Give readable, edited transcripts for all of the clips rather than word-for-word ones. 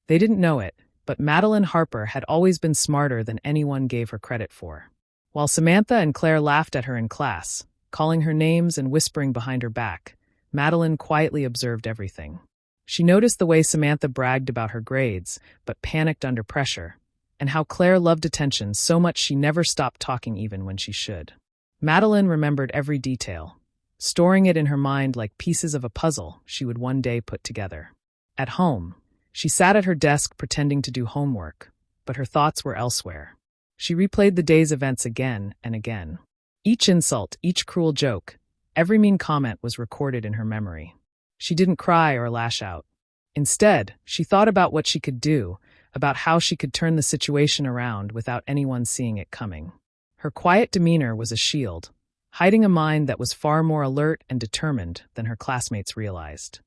They didn't know it, but Madeline Harper had always been smarter than anyone gave her credit for. While Samantha and Claire laughed at her in class, calling her names and whispering behind her back, Madeline quietly observed everything. She noticed the way Samantha bragged about her grades, but panicked under pressure, and how Claire loved attention so much she never stopped talking even when she should. Madeline remembered every detail, storing it in her mind like pieces of a puzzle she would one day put together. At home, she sat at her desk pretending to do homework, but her thoughts were elsewhere. She replayed the day's events again and again. Each insult, each cruel joke, every mean comment was recorded in her memory. She didn't cry or lash out. Instead, she thought about what she could do, about how she could turn the situation around without anyone seeing it coming. Her quiet demeanor was a shield, hiding a mind that was far more alert and determined than her classmates realized.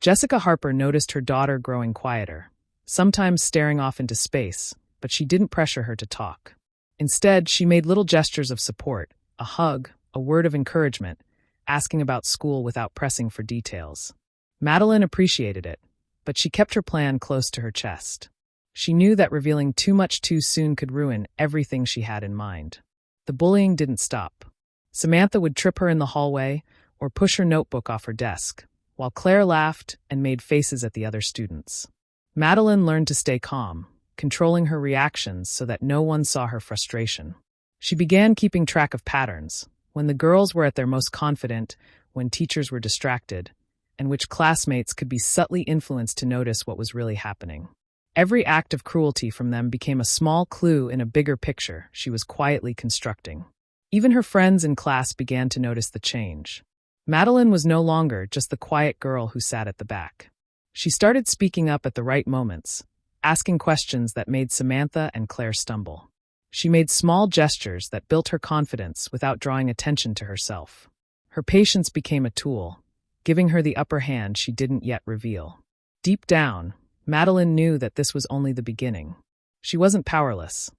Jessica Harper noticed her daughter growing quieter, sometimes staring off into space, but she didn't pressure her to talk. Instead, she made little gestures of support, a hug, a word of encouragement, asking about school without pressing for details. Madeline appreciated it, but she kept her plan close to her chest. She knew that revealing too much too soon could ruin everything she had in mind. The bullying didn't stop. Samantha would trip her in the hallway or push her notebook off her desk, while Claire laughed and made faces at the other students. Madeline learned to stay calm, controlling her reactions so that no one saw her frustration. She began keeping track of patterns, when the girls were at their most confident, when teachers were distracted, and which classmates could be subtly influenced to notice what was really happening. Every act of cruelty from them became a small clue in a bigger picture she was quietly constructing. Even her friends in class began to notice the change. Madeline was no longer just the quiet girl who sat at the back. She started speaking up at the right moments, asking questions that made Samantha and Claire stumble. She made small gestures that built her confidence without drawing attention to herself. Her patience became a tool, giving her the upper hand she didn't yet reveal. Deep down, Madeline knew that this was only the beginning. She wasn't powerless.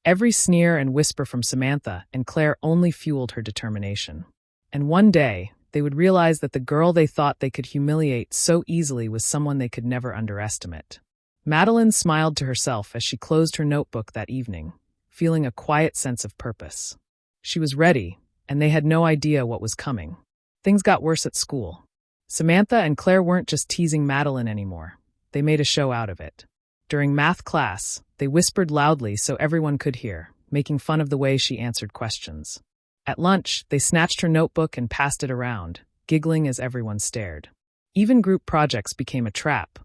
Every sneer and whisper from Samantha and Claire only fueled her determination. And one day, they would realize that the girl they thought they could humiliate so easily was someone they could never underestimate. Madeline smiled to herself as she closed her notebook that evening, feeling a quiet sense of purpose. She was ready, and they had no idea what was coming. Things got worse at school. Samantha and Claire weren't just teasing Madeline anymore. They made a show out of it. During math class, they whispered loudly so everyone could hear, making fun of the way she answered questions. At lunch, they snatched her notebook and passed it around, giggling as everyone stared. Even group projects became a trap.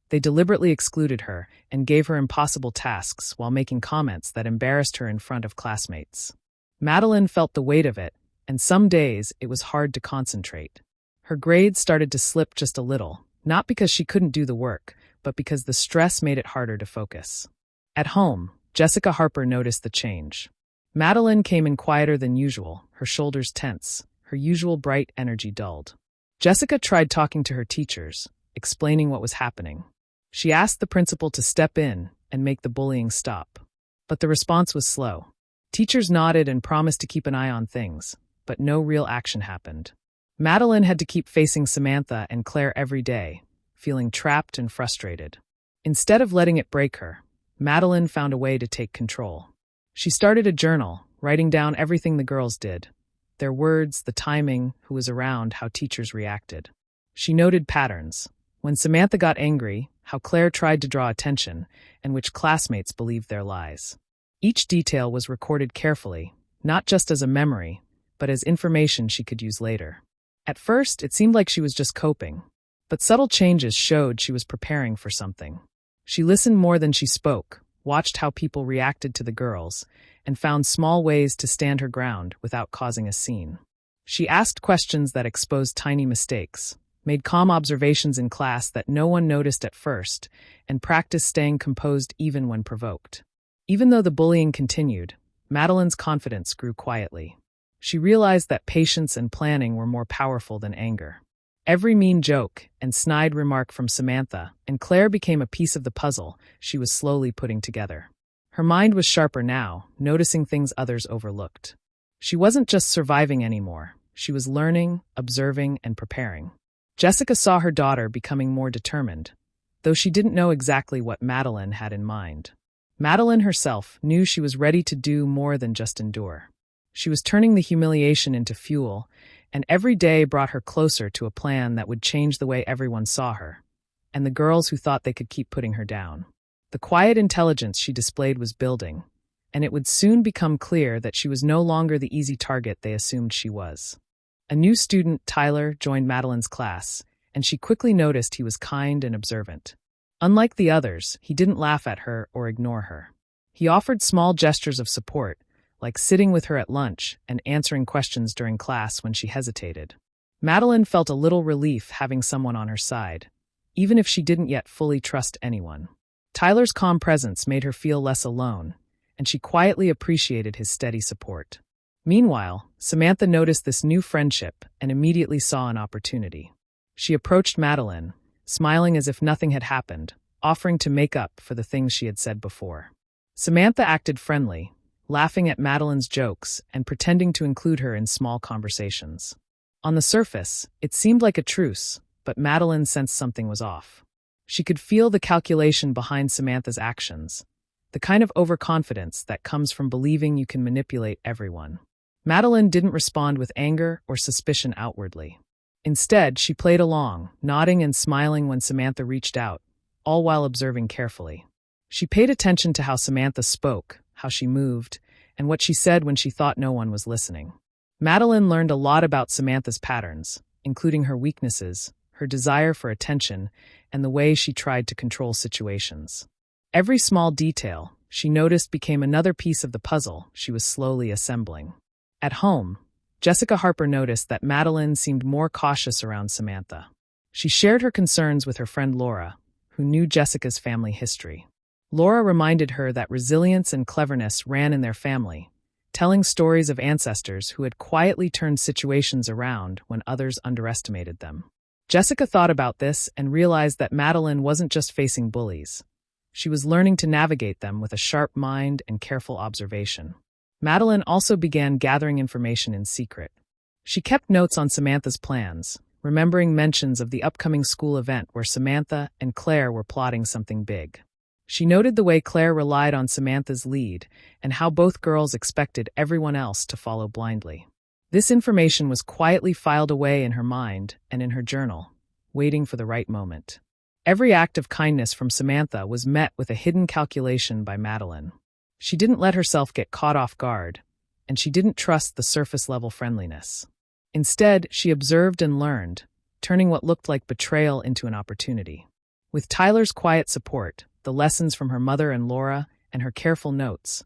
They deliberately excluded her and gave her impossible tasks while making comments that embarrassed her in front of classmates. Madeline felt the weight of it, and some days it was hard to concentrate. Her grades started to slip just a little, not because she couldn't do the work, but because the stress made it harder to focus. At home, Jessica Harper noticed the change. Madeline came in quieter than usual, her shoulders tense, her usual bright energy dulled. Jessica tried talking to her teachers, explaining what was happening. She asked the principal to step in and make the bullying stop. But the response was slow. Teachers nodded and promised to keep an eye on things, but no real action happened. Madeline had to keep facing Samantha and Claire every day, feeling trapped and frustrated. Instead of letting it break her, Madeline found a way to take control. She started a journal, writing down everything the girls did. Their words, the timing, who was around, how teachers reacted. She noted patterns. When Samantha got angry, how Claire tried to draw attention, and which classmates believed their lies. Each detail was recorded carefully, not just as a memory, but as information she could use later. At first, it seemed like she was just coping, but subtle changes showed she was preparing for something. She listened more than she spoke, watched how people reacted to the girls, and found small ways to stand her ground without causing a scene. She asked questions that exposed tiny mistakes, made calm observations in class that no one noticed at first, and practiced staying composed even when provoked. Even though the bullying continued, Madeline's confidence grew quietly. She realized that patience and planning were more powerful than anger. Every mean joke and snide remark from Samantha and Claire became a piece of the puzzle she was slowly putting together. Her mind was sharper now, noticing things others overlooked. She wasn't just surviving anymore. She was learning, observing, and preparing. Jessica saw her daughter becoming more determined, though she didn't know exactly what Madeline had in mind. Madeline herself knew she was ready to do more than just endure. She was turning the humiliation into fuel, and every day brought her closer to a plan that would change the way everyone saw her, and the girls who thought they could keep putting her down. The quiet intelligence she displayed was building, and it would soon become clear that she was no longer the easy target they assumed she was. A new student, Tyler, joined Madeline's class, and she quickly noticed he was kind and observant. Unlike the others, he didn't laugh at her or ignore her. He offered small gestures of support, like sitting with her at lunch and answering questions during class when she hesitated. Madeline felt a little relief having someone on her side, even if she didn't yet fully trust anyone. Tyler's calm presence made her feel less alone, and she quietly appreciated his steady support. Meanwhile, Samantha noticed this new friendship and immediately saw an opportunity. She approached Madeline, smiling as if nothing had happened, offering to make up for the things she had said before. Samantha acted friendly, laughing at Madeline's jokes and pretending to include her in small conversations. On the surface, it seemed like a truce, but Madeline sensed something was off. She could feel the calculation behind Samantha's actions, the kind of overconfidence that comes from believing you can manipulate everyone. Madeline didn't respond with anger or suspicion outwardly. Instead, she played along, nodding and smiling when Samantha reached out, all while observing carefully. She paid attention to how Samantha spoke, how she moved, and what she said when she thought no one was listening. Madeline learned a lot about Samantha's patterns, including her weaknesses, her desire for attention, and the way she tried to control situations. Every small detail, she noticed, became another piece of the puzzle she was slowly assembling. At home, Jessica Harper noticed that Madeline seemed more cautious around Samantha. She shared her concerns with her friend Laura, who knew Jessica's family history. Laura reminded her that resilience and cleverness ran in their family, telling stories of ancestors who had quietly turned situations around when others underestimated them. Jessica thought about this and realized that Madeline wasn't just facing bullies. She was learning to navigate them with a sharp mind and careful observation. Madeline also began gathering information in secret. She kept notes on Samantha's plans, remembering mentions of the upcoming school event where Samantha and Claire were plotting something big. She noted the way Claire relied on Samantha's lead and how both girls expected everyone else to follow blindly. This information was quietly filed away in her mind and in her journal, waiting for the right moment. Every act of kindness from Samantha was met with a hidden calculation by Madeline. She didn't let herself get caught off guard, and she didn't trust the surface-level friendliness. Instead, she observed and learned, turning what looked like betrayal into an opportunity. With Tyler's quiet support, the lessons from her mother and Laura, and her careful notes,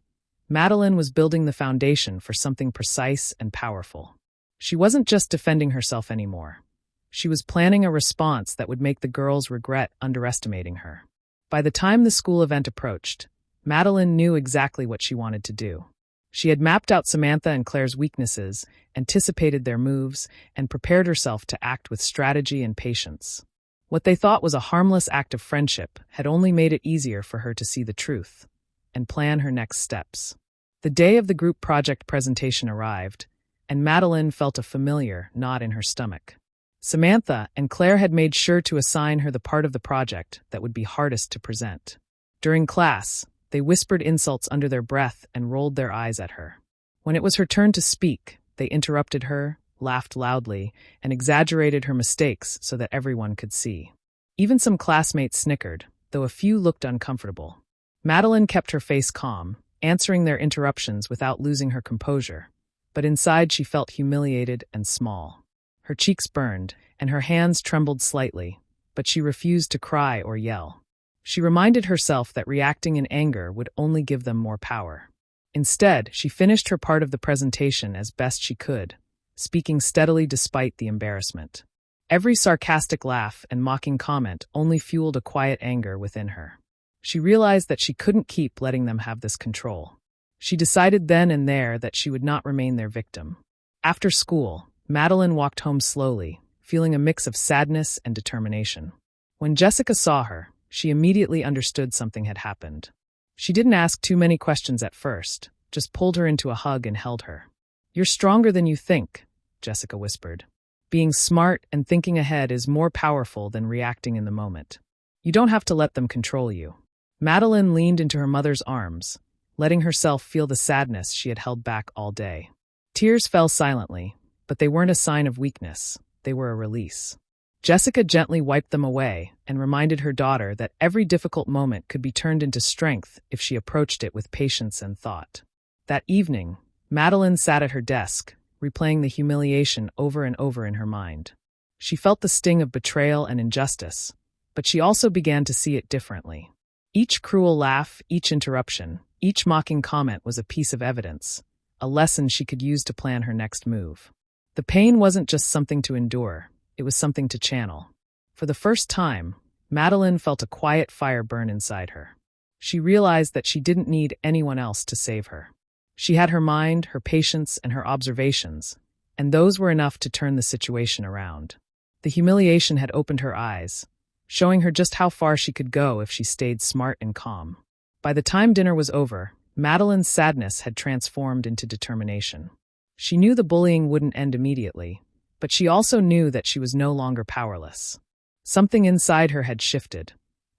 Madeline was building the foundation for something precise and powerful. She wasn't just defending herself anymore. She was planning a response that would make the girls regret underestimating her. By the time the school event approached, Madeline knew exactly what she wanted to do. She had mapped out Samantha and Claire's weaknesses, anticipated their moves, and prepared herself to act with strategy and patience. What they thought was a harmless act of friendship had only made it easier for her to see the truth and plan her next steps. The day of the group project presentation arrived, and Madeline felt a familiar knot in her stomach. Samantha and Claire had made sure to assign her the part of the project that would be hardest to present. During class, they whispered insults under their breath and rolled their eyes at her. When it was her turn to speak, they interrupted her, laughed loudly, and exaggerated her mistakes so that everyone could see. Even some classmates snickered, though a few looked uncomfortable. Madeline kept her face calm, answering their interruptions without losing her composure, but inside she felt humiliated and small. Her cheeks burned, and her hands trembled slightly, but she refused to cry or yell. She reminded herself that reacting in anger would only give them more power. Instead, she finished her part of the presentation as best she could, speaking steadily despite the embarrassment. Every sarcastic laugh and mocking comment only fueled a quiet anger within her. She realized that she couldn't keep letting them have this control. She decided then and there that she would not remain their victim. After school, Madeline walked home slowly, feeling a mix of sadness and determination. When Jessica saw her, she immediately understood something had happened. She didn't ask too many questions at first, just pulled her into a hug and held her. "You're stronger than you think," Jessica whispered. "Being smart and thinking ahead is more powerful than reacting in the moment." You don't have to let them control you. Madeline leaned into her mother's arms, letting herself feel the sadness she had held back all day. Tears fell silently, but they weren't a sign of weakness. They were a release. Jessica gently wiped them away and reminded her daughter that every difficult moment could be turned into strength if she approached it with patience and thought. That evening, Madeline sat at her desk, replaying the humiliation over and over in her mind. She felt the sting of betrayal and injustice, but she also began to see it differently. Each cruel laugh, each interruption, each mocking comment was a piece of evidence, a lesson she could use to plan her next move. The pain wasn't just something to endure, it was something to channel. For the first time, Madeline felt a quiet fire burn inside her. She realized that she didn't need anyone else to save her. She had her mind, her patience, and her observations, and those were enough to turn the situation around. The humiliation had opened her eyes, showing her just how far she could go if she stayed smart and calm. By the time dinner was over, Madeline's sadness had transformed into determination. She knew the bullying wouldn't end immediately, but she also knew that she was no longer powerless. Something inside her had shifted.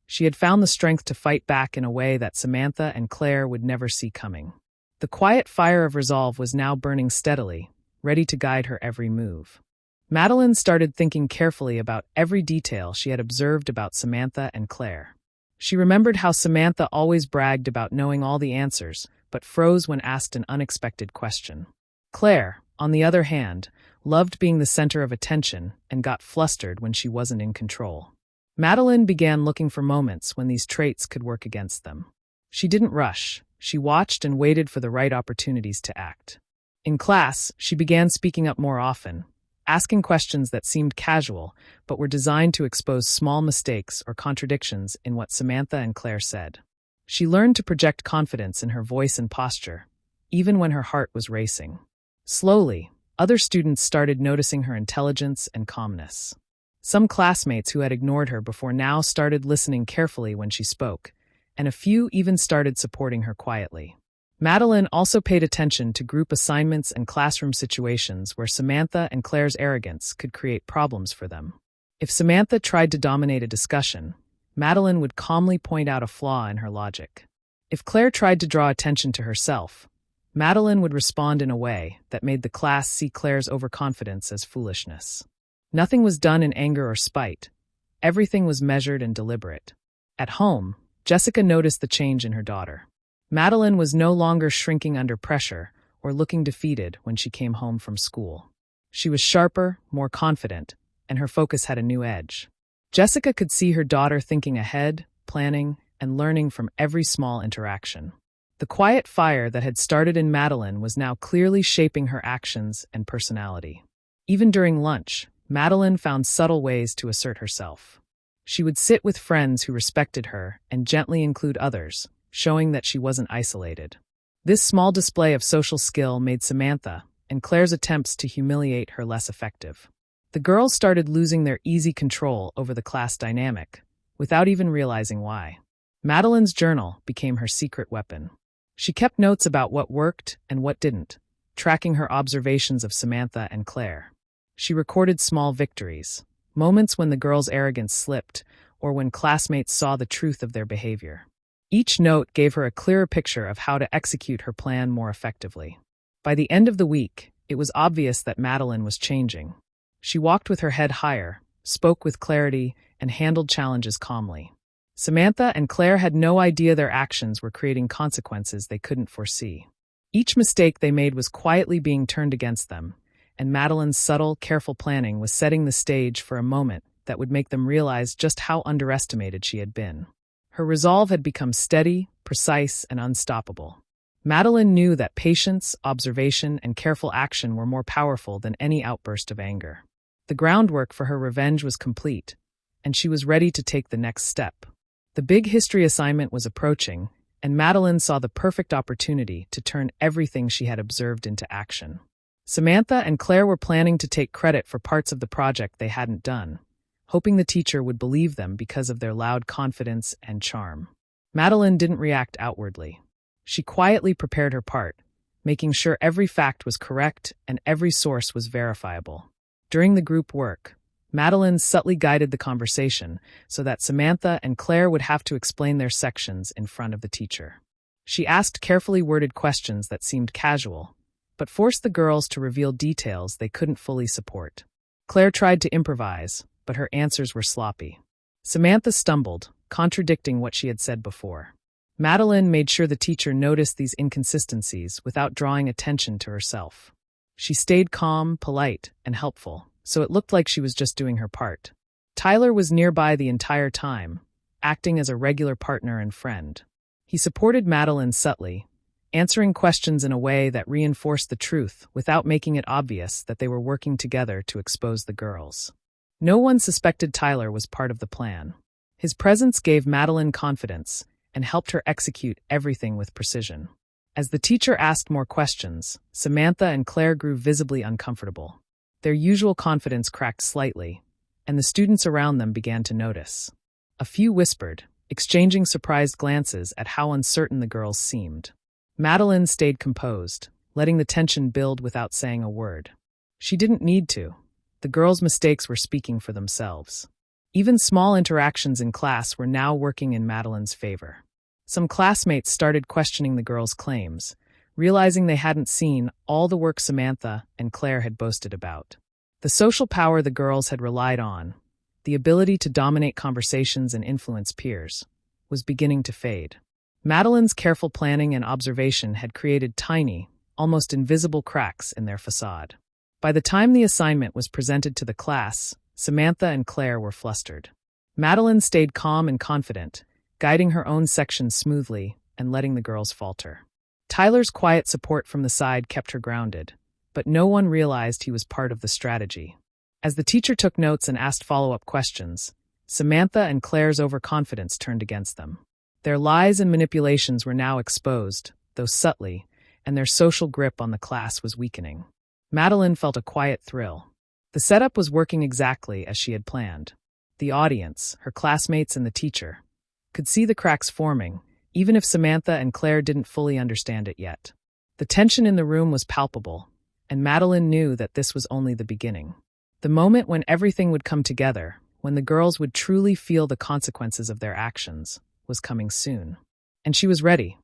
She had found the strength to fight back in a way that Samantha and Claire would never see coming. The quiet fire of resolve was now burning steadily, ready to guide her every move. Madeline started thinking carefully about every detail she had observed about Samantha and Claire. She remembered how Samantha always bragged about knowing all the answers, but froze when asked an unexpected question. Claire, on the other hand, loved being the center of attention and got flustered when she wasn't in control. Madeline began looking for moments when these traits could work against them. She didn't rush. She watched and waited for the right opportunities to act. In class, she began speaking up more often, asking questions that seemed casual but were designed to expose small mistakes or contradictions in what Samantha and Claire said. She learned to project confidence in her voice and posture, even when her heart was racing. Slowly, other students started noticing her intelligence and calmness. Some classmates who had ignored her before now started listening carefully when she spoke, and a few even started supporting her quietly. Madeline also paid attention to group assignments and classroom situations where Samantha and Claire's arrogance could create problems for them. If Samantha tried to dominate a discussion, Madeline would calmly point out a flaw in her logic. If Claire tried to draw attention to herself, Madeline would respond in a way that made the class see Claire's overconfidence as foolishness. Nothing was done in anger or spite. Everything was measured and deliberate. At home, Jessica noticed the change in her daughter. Madeline was no longer shrinking under pressure or looking defeated when she came home from school. She was sharper, more confident, and her focus had a new edge. Jessica could see her daughter thinking ahead, planning, and learning from every small interaction. The quiet fire that had started in Madeline was now clearly shaping her actions and personality. Even during lunch, Madeline found subtle ways to assert herself. She would sit with friends who respected her and gently include others, showing that she wasn't isolated. This small display of social skill made Samantha and Claire's attempts to humiliate her less effective. The girls started losing their easy control over the class dynamic, without even realizing why. Madeline's journal became her secret weapon. She kept notes about what worked and what didn't, tracking her observations of Samantha and Claire. She recorded small victories, moments when the girls' arrogance slipped or when classmates saw the truth of their behavior. Each note gave her a clearer picture of how to execute her plan more effectively. By the end of the week, it was obvious that Madeline was changing. She walked with her head higher, spoke with clarity, and handled challenges calmly. Samantha and Claire had no idea their actions were creating consequences they couldn't foresee. Each mistake they made was quietly being turned against them, and Madeline's subtle, careful planning was setting the stage for a moment that would make them realize just how underestimated she had been. Her resolve had become steady, precise, and unstoppable. Madeline knew that patience, observation, and careful action were more powerful than any outburst of anger. The groundwork for her revenge was complete, and she was ready to take the next step. The big history assignment was approaching, and Madeline saw the perfect opportunity to turn everything she had observed into action. Samantha and Claire were planning to take credit for parts of the project they hadn't done, hoping the teacher would believe them because of their loud confidence and charm. Madeline didn't react outwardly. She quietly prepared her part, making sure every fact was correct and every source was verifiable. During the group work, Madeline subtly guided the conversation so that Samantha and Claire would have to explain their sections in front of the teacher. She asked carefully worded questions that seemed casual, but forced the girls to reveal details they couldn't fully support. Claire tried to improvise, but her answers were sloppy. Samantha stumbled, contradicting what she had said before. Madeline made sure the teacher noticed these inconsistencies without drawing attention to herself. She stayed calm, polite, and helpful, so it looked like she was just doing her part. Tyler was nearby the entire time, acting as a regular partner and friend. He supported Madeline subtly, answering questions in a way that reinforced the truth without making it obvious that they were working together to expose the girls. No one suspected Tyler was part of the plan. His presence gave Madeline confidence and helped her execute everything with precision. As the teacher asked more questions, Samantha and Claire grew visibly uncomfortable. Their usual confidence cracked slightly, and the students around them began to notice. A few whispered, exchanging surprised glances at how uncertain the girls seemed. Madeline stayed composed, letting the tension build without saying a word. She didn't need to. The girls' mistakes were speaking for themselves. Even small interactions in class were now working in Madeline's favor. Some classmates started questioning the girls' claims, realizing they hadn't seen all the work Samantha and Claire had boasted about. The social power the girls had relied on, the ability to dominate conversations and influence peers, was beginning to fade. Madeline's careful planning and observation had created tiny, almost invisible cracks in their facade. By the time the assignment was presented to the class, Samantha and Claire were flustered. Madeline stayed calm and confident, guiding her own section smoothly and letting the girls falter. Tyler's quiet support from the side kept her grounded, but no one realized he was part of the strategy. As the teacher took notes and asked follow-up questions, Samantha and Claire's overconfidence turned against them. Their lies and manipulations were now exposed, though subtly, and their social grip on the class was weakening. Madeline felt a quiet thrill. The setup was working exactly as she had planned. The audience, her classmates and the teacher, could see the cracks forming, even if Samantha and Claire didn't fully understand it yet. The tension in the room was palpable, and Madeline knew that this was only the beginning. The moment when everything would come together, when the girls would truly feel the consequences of their actions, was coming soon. And she was ready.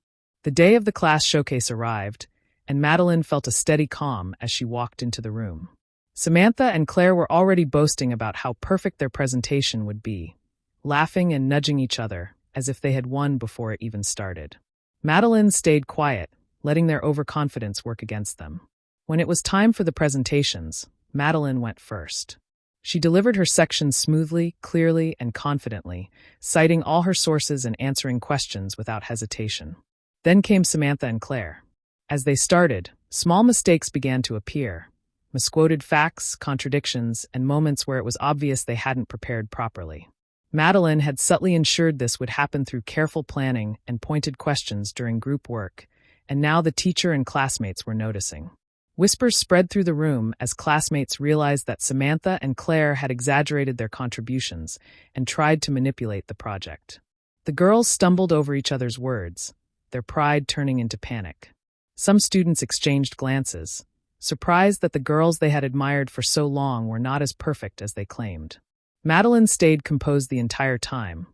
The day of the class showcase arrived, and Madeline felt a steady calm as she walked into the room. Samantha and Claire were already boasting about how perfect their presentation would be, laughing and nudging each other as if they had won before it even started. Madeline stayed quiet, letting their overconfidence work against them. When it was time for the presentations, Madeline went first. She delivered her section smoothly, clearly, and confidently, citing all her sources and answering questions without hesitation. Then came Samantha and Claire. As they started, small mistakes began to appear, misquoted facts, contradictions, and moments where it was obvious they hadn't prepared properly. Madeline had subtly ensured this would happen through careful planning and pointed questions during group work, and now the teacher and classmates were noticing. Whispers spread through the room as classmates realized that Samantha and Claire had exaggerated their contributions and tried to manipulate the project. The girls stumbled over each other's words, their pride turning into panic. Some students exchanged glances, surprised that the girls they had admired for so long were not as perfect as they claimed. Madeline stayed composed the entire time,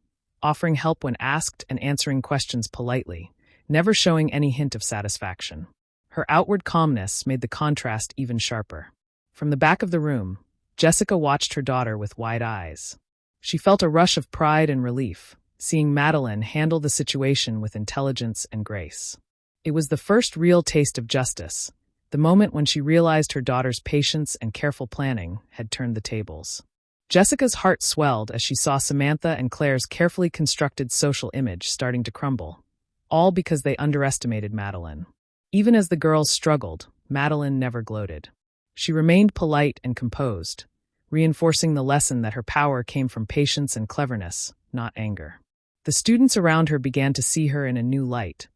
offering help when asked and answering questions politely, never showing any hint of satisfaction. Her outward calmness made the contrast even sharper. From the back of the room, Jessica watched her daughter with wide eyes. She felt a rush of pride and relief, seeing Madeline handle the situation with intelligence and grace. It was the first real taste of justice, the moment when she realized her daughter's patience and careful planning had turned the tables. Jessica's heart swelled as she saw Samantha and Claire's carefully constructed social image starting to crumble, all because they underestimated Madeline. Even as the girls struggled, Madeline never gloated. She remained polite and composed, reinforcing the lesson that her power came from patience and cleverness, not anger. The students around her began to see her in a new light,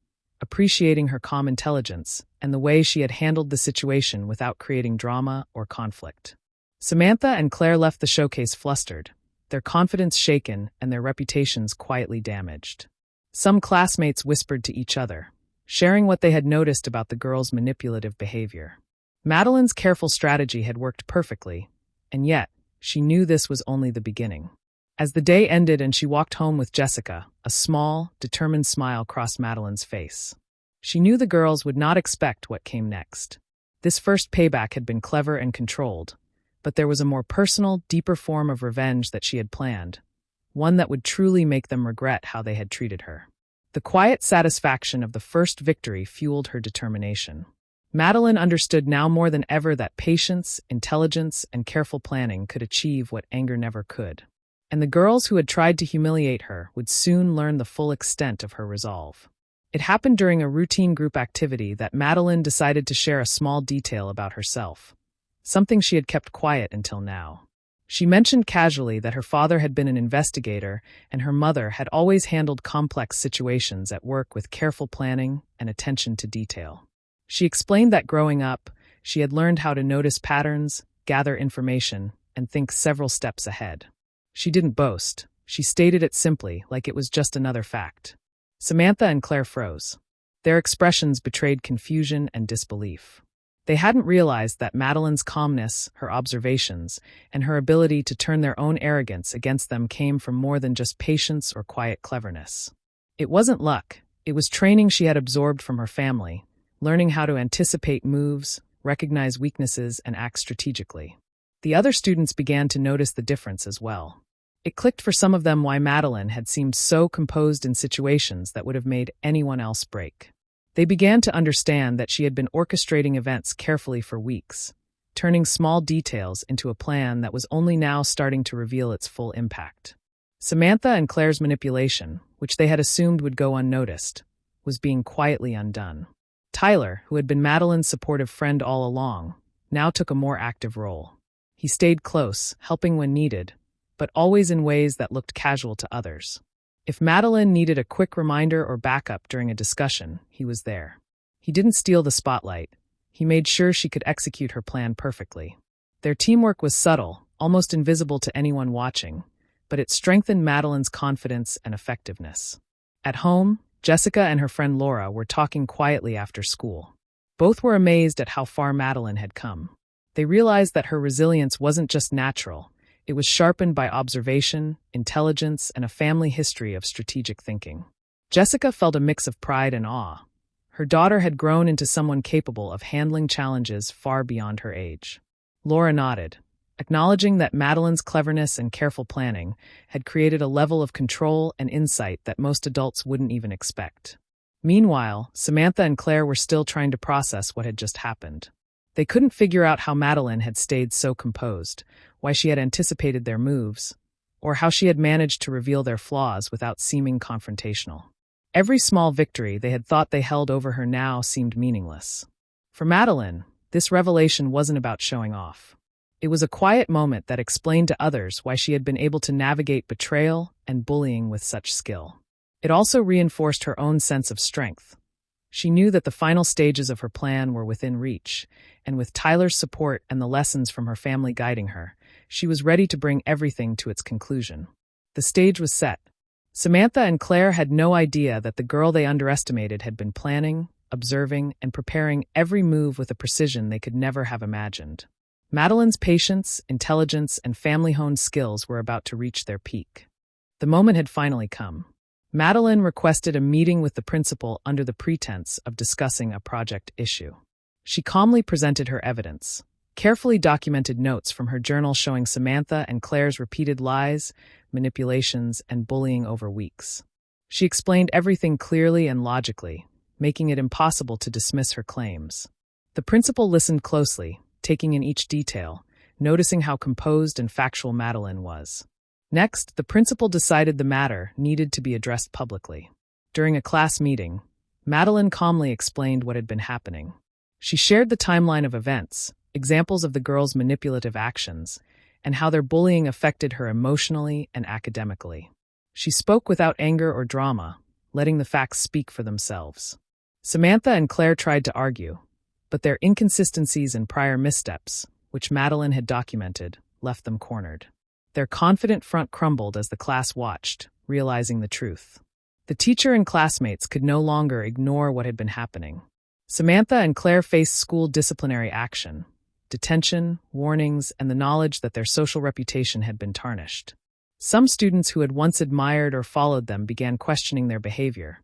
appreciating her calm intelligence and the way she had handled the situation without creating drama or conflict. Samantha and Claire left the showcase flustered, their confidence shaken and their reputations quietly damaged. Some classmates whispered to each other, sharing what they had noticed about the girls' manipulative behavior. Madeline's careful strategy had worked perfectly, and yet, she knew this was only the beginning. As the day ended and she walked home with Jessica, a small, determined smile crossed Madeline's face. She knew the girls would not expect what came next. This first payback had been clever and controlled, but there was a more personal, deeper form of revenge that she had planned, one that would truly make them regret how they had treated her. The quiet satisfaction of the first victory fueled her determination. Madeline understood now more than ever that patience, intelligence, and careful planning could achieve what anger never could. And the girls who had tried to humiliate her would soon learn the full extent of her resolve. It happened during a routine group activity that Madeline decided to share a small detail about herself, something she had kept quiet until now. She mentioned casually that her father had been an investigator and her mother had always handled complex situations at work with careful planning and attention to detail. She explained that growing up, she had learned how to notice patterns, gather information, and think several steps ahead. She didn't boast. She stated it simply, like it was just another fact. Samantha and Claire froze. Their expressions betrayed confusion and disbelief. They hadn't realized that Madeline's calmness, her observations, and her ability to turn their own arrogance against them came from more than just patience or quiet cleverness. It wasn't luck. It was training she had absorbed from her family, learning how to anticipate moves, recognize weaknesses, and act strategically. The other students began to notice the difference as well. It clicked for some of them why Madeline had seemed so composed in situations that would have made anyone else break. They began to understand that she had been orchestrating events carefully for weeks, turning small details into a plan that was only now starting to reveal its full impact. Samantha and Claire's manipulation, which they had assumed would go unnoticed, was being quietly undone. Tyler, who had been Madeline's supportive friend all along, now took a more active role. He stayed close, helping when needed, but always in ways that looked casual to others. If Madeline needed a quick reminder or backup during a discussion, he was there. He didn't steal the spotlight. He made sure she could execute her plan perfectly. Their teamwork was subtle, almost invisible to anyone watching, but it strengthened Madeline's confidence and effectiveness. At home, Jessica and her friend Laura were talking quietly after school. Both were amazed at how far Madeline had come. They realized that her resilience wasn't just natural. It was sharpened by observation, intelligence, and a family history of strategic thinking. Jessica felt a mix of pride and awe. Her daughter had grown into someone capable of handling challenges far beyond her age. Laura nodded, acknowledging that Madeline's cleverness and careful planning had created a level of control and insight that most adults wouldn't even expect. Meanwhile, Samantha and Claire were still trying to process what had just happened. They couldn't figure out how Madeline had stayed so composed, why she had anticipated their moves, or how she had managed to reveal their flaws without seeming confrontational. Every small victory they had thought they held over her now seemed meaningless. For Madeline, this revelation wasn't about showing off. It was a quiet moment that explained to others why she had been able to navigate betrayal and bullying with such skill. It also reinforced her own sense of strength. She knew that the final stages of her plan were within reach, and with Tyler's support and the lessons from her family guiding her, she was ready to bring everything to its conclusion. The stage was set. Samantha and Claire had no idea that the girl they underestimated had been planning, observing, and preparing every move with a precision they could never have imagined. Madeline's patience, intelligence, and family-honed skills were about to reach their peak. The moment had finally come. Madeline requested a meeting with the principal under the pretense of discussing a project issue. She calmly presented her evidence, carefully documented notes from her journal showing Samantha and Claire's repeated lies, manipulations, and bullying over weeks. She explained everything clearly and logically, making it impossible to dismiss her claims. The principal listened closely, taking in each detail, noticing how composed and factual Madeline was. Next, the principal decided the matter needed to be addressed publicly. During a class meeting, Madeline calmly explained what had been happening. She shared the timeline of events, examples of the girls' manipulative actions, and how their bullying affected her emotionally and academically. She spoke without anger or drama, letting the facts speak for themselves. Samantha and Claire tried to argue, but their inconsistencies and prior missteps, which Madeline had documented, left them cornered. Their confident front crumbled as the class watched, realizing the truth. The teacher and classmates could no longer ignore what had been happening. Samantha and Claire faced school disciplinary action, detention, warnings, and the knowledge that their social reputation had been tarnished. Some students who had once admired or followed them began questioning their behavior,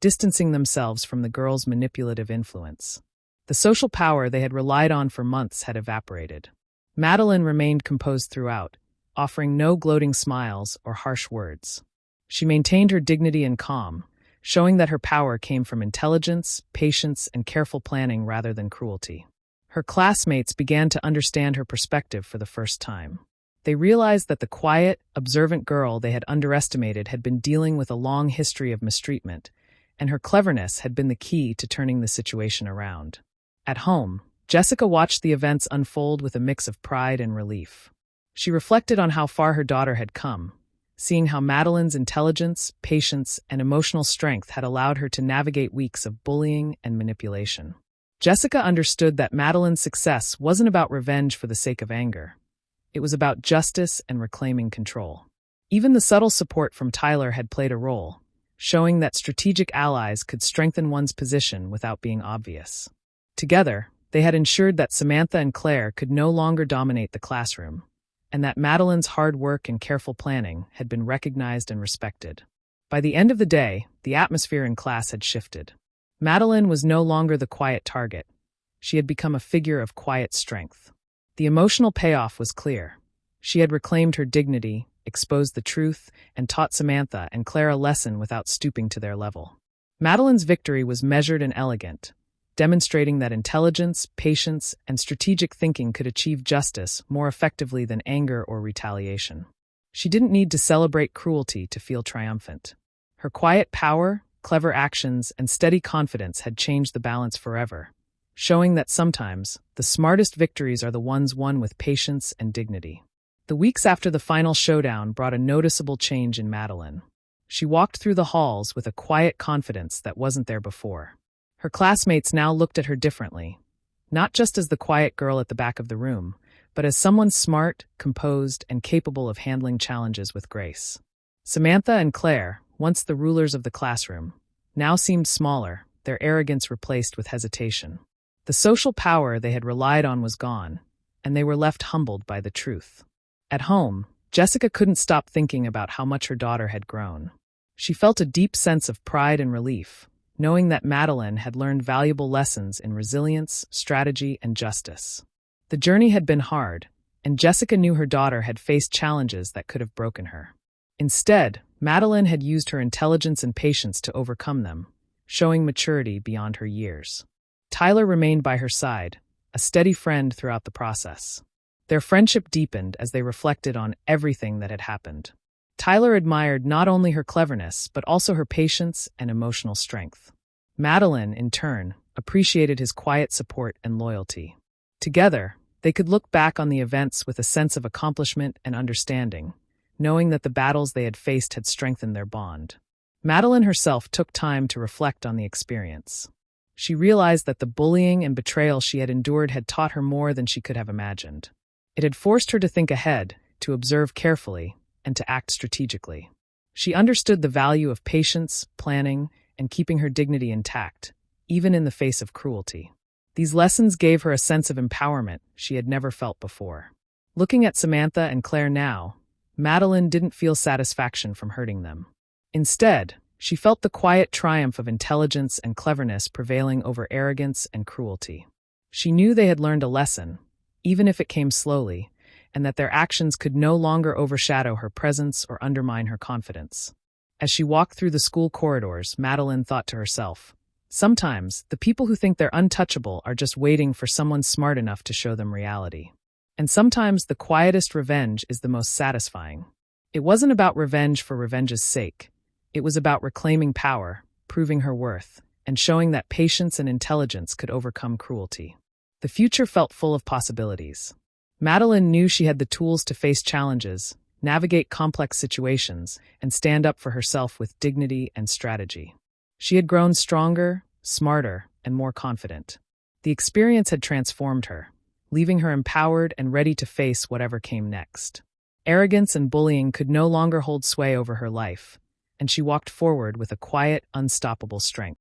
distancing themselves from the girls' manipulative influence. The social power they had relied on for months had evaporated. Madeline remained composed throughout, offering no gloating smiles or harsh words. She maintained her dignity and calm, showing that her power came from intelligence, patience, and careful planning rather than cruelty. Her classmates began to understand her perspective for the first time. They realized that the quiet, observant girl they had underestimated had been dealing with a long history of mistreatment, and her cleverness had been the key to turning the situation around. At home, Jessica watched the events unfold with a mix of pride and relief. She reflected on how far her daughter had come, seeing how Madeline's intelligence, patience, and emotional strength had allowed her to navigate weeks of bullying and manipulation. Jessica understood that Madeline's success wasn't about revenge for the sake of anger. It was about justice and reclaiming control. Even the subtle support from Tyler had played a role, showing that strategic allies could strengthen one's position without being obvious. Together, they had ensured that Samantha and Claire could no longer dominate the classroom, and that Madeline's hard work and careful planning had been recognized and respected. By the end of the day, the atmosphere in class had shifted. Madeline was no longer the quiet target. She had become a figure of quiet strength. The emotional payoff was clear. She had reclaimed her dignity, exposed the truth, and taught Samantha and Claire a lesson without stooping to their level. Madeline's victory was measured and elegant, demonstrating that intelligence, patience, and strategic thinking could achieve justice more effectively than anger or retaliation. She didn't need to celebrate cruelty to feel triumphant. Her quiet power, clever actions, and steady confidence had changed the balance forever, showing that sometimes the smartest victories are the ones won with patience and dignity. The weeks after the final showdown brought a noticeable change in Madeline. She walked through the halls with a quiet confidence that wasn't there before. Her classmates now looked at her differently, not just as the quiet girl at the back of the room, but as someone smart, composed, and capable of handling challenges with grace. Samantha and Claire, once the rulers of the classroom, now seemed smaller, their arrogance replaced with hesitation. The social power they had relied on was gone, and they were left humbled by the truth. At home, Jessica couldn't stop thinking about how much her daughter had grown. She felt a deep sense of pride and relief, knowing that Madeline had learned valuable lessons in resilience, strategy, and justice. The journey had been hard, and Jessica knew her daughter had faced challenges that could have broken her. Instead, Madeline had used her intelligence and patience to overcome them, showing maturity beyond her years. Tyler remained by her side, a steady friend throughout the process. Their friendship deepened as they reflected on everything that had happened. Tyler admired not only her cleverness, but also her patience and emotional strength. Madeline, in turn, appreciated his quiet support and loyalty. Together, they could look back on the events with a sense of accomplishment and understanding, knowing that the battles they had faced had strengthened their bond. Madeline herself took time to reflect on the experience. She realized that the bullying and betrayal she had endured had taught her more than she could have imagined. It had forced her to think ahead, to observe carefully, and to act strategically. She understood the value of patience, planning, and keeping her dignity intact, even in the face of cruelty. These lessons gave her a sense of empowerment she had never felt before. Looking at Samantha and Claire now, Madeline didn't feel satisfaction from hurting them. Instead, she felt the quiet triumph of intelligence and cleverness prevailing over arrogance and cruelty. She knew they had learned a lesson, even if it came slowly, and that their actions could no longer overshadow her presence or undermine her confidence. As she walked through the school corridors, Madeline thought to herself, sometimes the people who think they're untouchable are just waiting for someone smart enough to show them reality. And sometimes the quietest revenge is the most satisfying. It wasn't about revenge for revenge's sake. It was about reclaiming power, proving her worth, and showing that patience and intelligence could overcome cruelty. The future felt full of possibilities. Madeline knew she had the tools to face challenges, navigate complex situations, and stand up for herself with dignity and strategy. She had grown stronger, smarter, and more confident. The experience had transformed her, leaving her empowered and ready to face whatever came next. Arrogance and bullying could no longer hold sway over her life, and she walked forward with a quiet, unstoppable strength.